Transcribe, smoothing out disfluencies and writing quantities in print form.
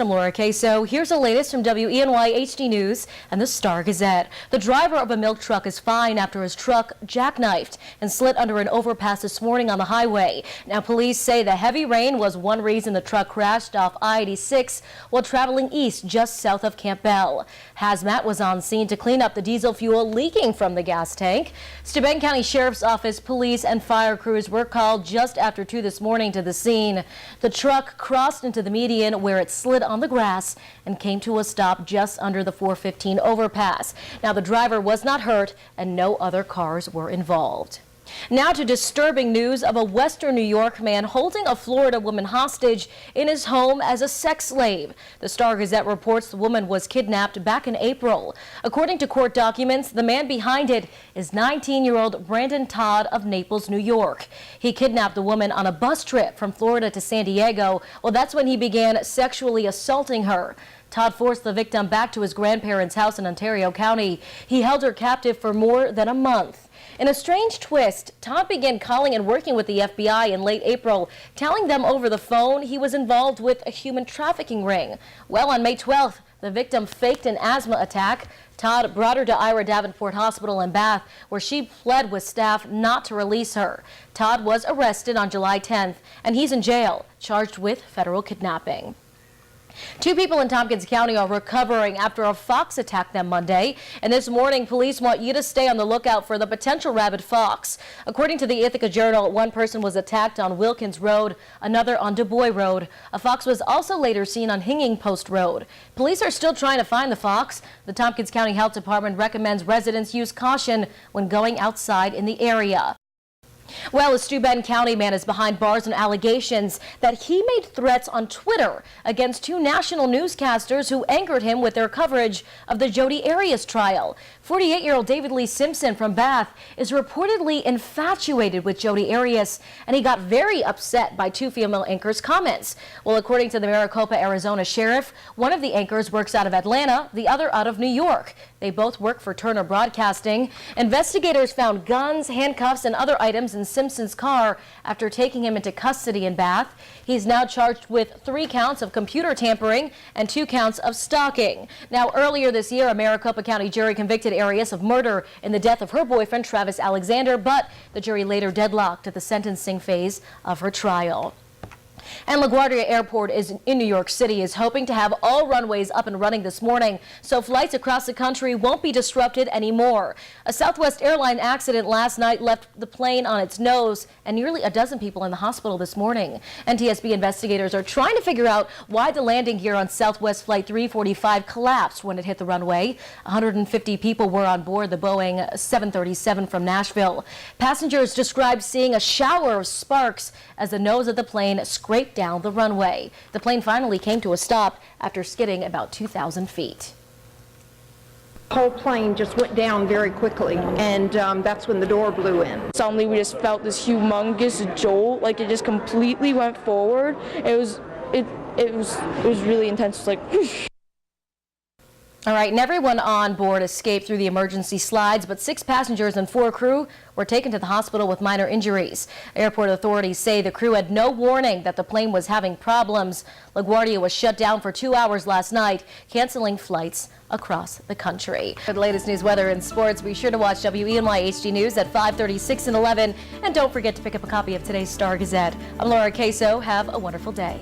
I'm Laura Queso. Here's the latest from WENY HD News and the Star Gazette. The driver of a milk truck is fined after his truck jackknifed and slid under an overpass this morning on the highway. Now, police say the heavy rain was one reason the truck crashed off I-86 while traveling east just south of Campbell. Hazmat was on scene to clean up the diesel fuel leaking from the gas tank. Steuben County Sheriff's Office, police, and fire crews were called just after 2 this morning to the scene. The truck crossed into the median where it slid on the grass and came to a stop just under the 415 overpass. Now, the driver was not hurt and no other cars were involved. Now to disturbing news of a Western New York man holding a Florida woman hostage in his home as a sex slave. The Star Gazette reports the woman was kidnapped back in April. According to court documents, the man behind it is 19-year-old Brandon Todd of Naples, New York. He kidnapped the woman on a bus trip from Florida to San Diego. Well, that's when he began sexually assaulting her. Todd forced the victim back to his grandparents' house in Ontario County. He held her captive for more than a month. In a strange twist, Todd began calling and working with the FBI in late April, telling them over the phone he was involved with a human trafficking ring. Well, on May 12th, the victim faked an asthma attack. Todd brought her to Ira Davenport Hospital in Bath, where she pled with staff not to release her. Todd was arrested on July 10th, and he's in jail, charged with federal kidnapping. 2 people in Tompkins County are recovering after a fox attacked them Monday. And this morning, police want you to stay on the lookout for the potential rabid fox. According to the Ithaca Journal, one person was attacked on Wilkins Road, another on Du Bois Road. A fox was also later seen on Hanging Post Road. Police are still trying to find the fox. The Tompkins County Health Department recommends residents use caution when going outside in the area. Well, a Steuben County man is behind bars on allegations that he made threats on Twitter against 2 national newscasters who angered him with their coverage of the Jodi Arias trial. 48-year-old David Lee Simpson from Bath is reportedly infatuated with Jodi Arias, and he got very upset by 2 female anchors' comments. Well, according to the Maricopa, Arizona sheriff, one of the anchors works out of Atlanta, the other out of New York. They both work for Turner Broadcasting. Investigators found guns, handcuffs, and other items in Simpson's car after taking him into custody in Bath. He's now charged with 3 counts of computer tampering and 2 counts of stalking. Now, earlier this year, a Maricopa County jury convicted Arias of murder in the death of her boyfriend, Travis Alexander, but the jury later deadlocked at the sentencing phase of her trial. And LaGuardia Airport in New York City is hoping to have all runways up and running this morning, so flights across the country won't be disrupted anymore. A Southwest airline accident last night left the plane on its nose and nearly a dozen people in the hospital this morning. NTSB investigators are trying to figure out why the landing gear on Southwest Flight 345 collapsed when it hit the runway. 150 people were on board the Boeing 737 from Nashville. Passengers described seeing a shower of sparks as the nose of the plane scraped down the runway. The plane finally came to a stop after skidding about 2,000 feet. The whole plane just went down very quickly, and that's when the door blew in. Suddenly we just felt this humongous jolt, like it just completely went forward. It was really intense. It was like whoosh. All right, and everyone on board escaped through the emergency slides, but 6 passengers and 4 crew were taken to the hospital with minor injuries. Airport authorities say the crew had no warning that the plane was having problems. LaGuardia was shut down for 2 hours last night, canceling flights across the country. For the latest news, weather, and sports, be sure to watch WENY HD News at 5:30, 6, and 11. And don't forget to pick up a copy of today's Star Gazette. I'm Laura Queso. Have a wonderful day.